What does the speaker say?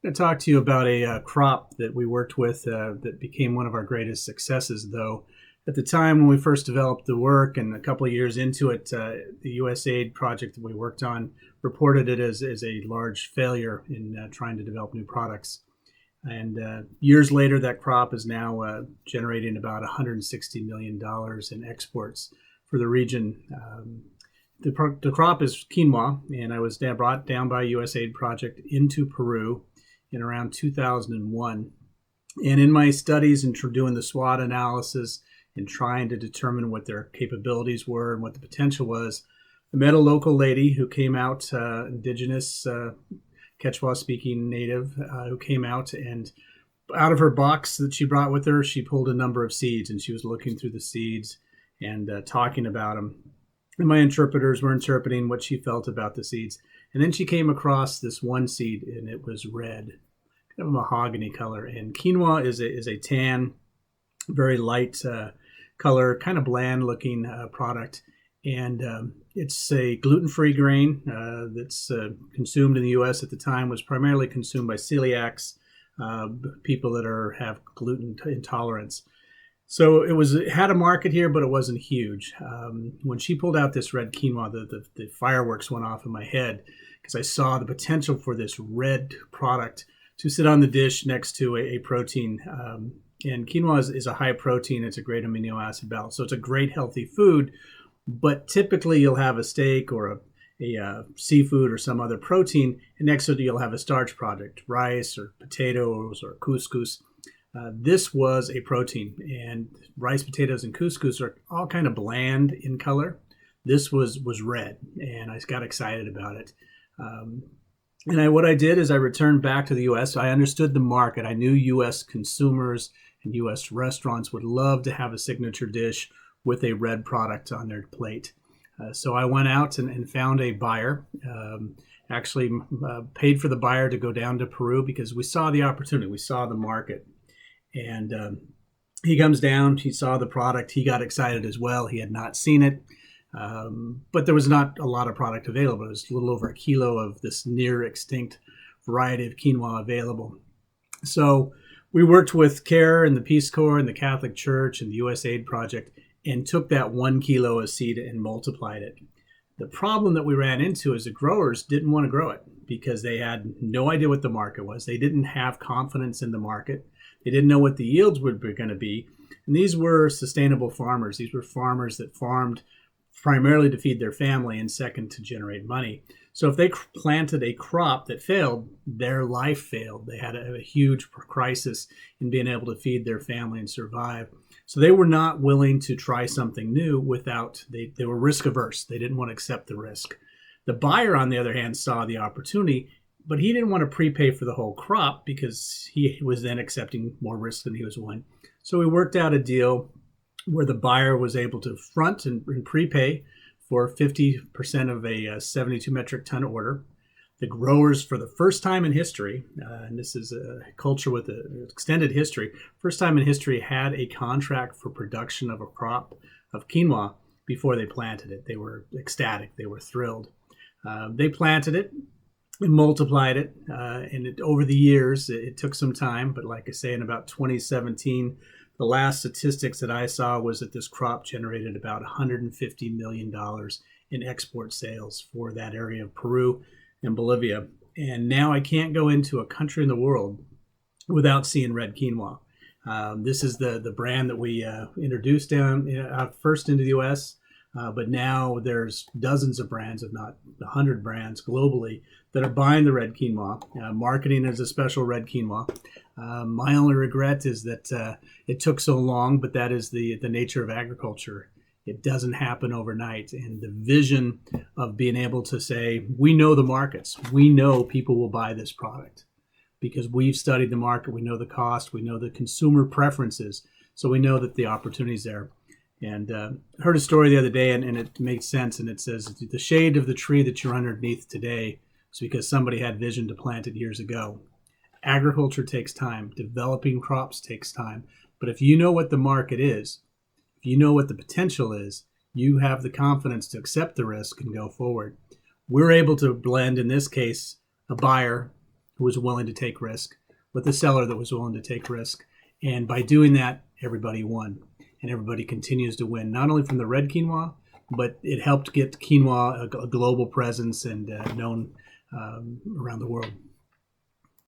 I'm going to talk to you about a crop that we worked with that became one of our greatest successes, though. At the time when we first developed the work and a couple of years into it, the USAID project that we worked on reported it as a large failure in trying to develop new products. And years later, that crop is now generating about $160 million in exports for the region. The crop is quinoa, and I was brought down by a USAID project into Peru in around 2001. And in my studies and doing the SWOT analysis and trying to determine what their capabilities were and what the potential was, I met a local lady who came out, indigenous, Quechua-speaking native, who came out, and out of her box that she brought with her, she pulled a number of seeds, and she was looking through the seeds and talking about them. And my interpreters were interpreting what she felt about the seeds. And then she came across this one seed, and it was red, kind of a mahogany color. And quinoa is a tan, very light color, kind of bland-looking product. And it's a gluten-free grain that's consumed in the U.S. at the time, was primarily consumed by celiacs, people that have gluten intolerance. So it had a market here, but it wasn't huge. When she pulled out this red quinoa, the fireworks went off in my head because I saw the potential for this red product to sit on the dish next to a protein. And quinoa is a high protein. It's a great amino acid balance. So it's a great healthy food, but typically you'll have a steak or a seafood or some other protein, and next to it you'll have a starch product, rice or potatoes or couscous. This was a protein, and rice, potatoes, and couscous are all kind of bland in color. This was red, and I got excited about it. What I did is I returned back to the U.S. I understood the market. I knew U.S. consumers and U.S. restaurants would love to have a signature dish with a red product on their plate. So I went out and found a buyer, actually paid for the buyer to go down to Peru because we saw the opportunity, we saw the market. And he comes down, he saw the product, he got excited as well. He had not seen it, but there was not a lot of product available. It was a little over a kilo of this near extinct variety of quinoa available. So we worked with CARE and the Peace Corps and the Catholic Church and the USAID project and took that 1 kilo of seed and multiplied it. The problem that we ran into is the growers didn't want to grow it because they had no idea what the market was. They didn't have confidence in the market. They didn't know what the yields were going to be. And these were sustainable farmers. These were farmers that farmed primarily to feed their family and second to generate money. So if they planted a crop that failed, their life failed. They had a huge crisis in being able to feed their family and survive. So they were not willing to try something new they were risk averse. They didn't want to accept the risk. The buyer, on the other hand, saw the opportunity, but he didn't want to prepay for the whole crop because he was then accepting more risk than he was willing. So we worked out a deal where the buyer was able to front and prepay for 50% of a 72 metric ton order. The growers, for the first time in history, and this is a culture with an extended history, first time in history had a contract for production of a crop of quinoa before they planted it. They were ecstatic. They were thrilled. They planted it and multiplied it. Over the years, it took some time. But like I say, in about 2017, the last statistics that I saw was that this crop generated about $150 million in export sales for that area of Peru and Bolivia. And now I can't go into a country in the world without seeing red quinoa. This is the brand that we introduced out first into the U.S., but now there's dozens of brands, if not 100 brands globally, that are buying the red quinoa, marketing as a special red quinoa. My only regret is that it took so long, but that is the nature of agriculture. It doesn't happen overnight. And the vision of being able to say, we know the markets, we know people will buy this product because we've studied the market, we know the cost, we know the consumer preferences, so we know that the opportunity is there. And heard a story the other day, and it makes sense. And it says, the shade of the tree that you're underneath today is because somebody had vision to plant it years ago. Agriculture takes time. Developing crops takes time. But if you know what the market is, if you know what the potential is, you have the confidence to accept the risk and go forward. We're able to blend, in this case, a buyer who was willing to take risk, with a seller that was willing to take risk. And by doing that, everybody won. And everybody continues to win, not only from the red quinoa, but it helped get quinoa a global presence and known around the world.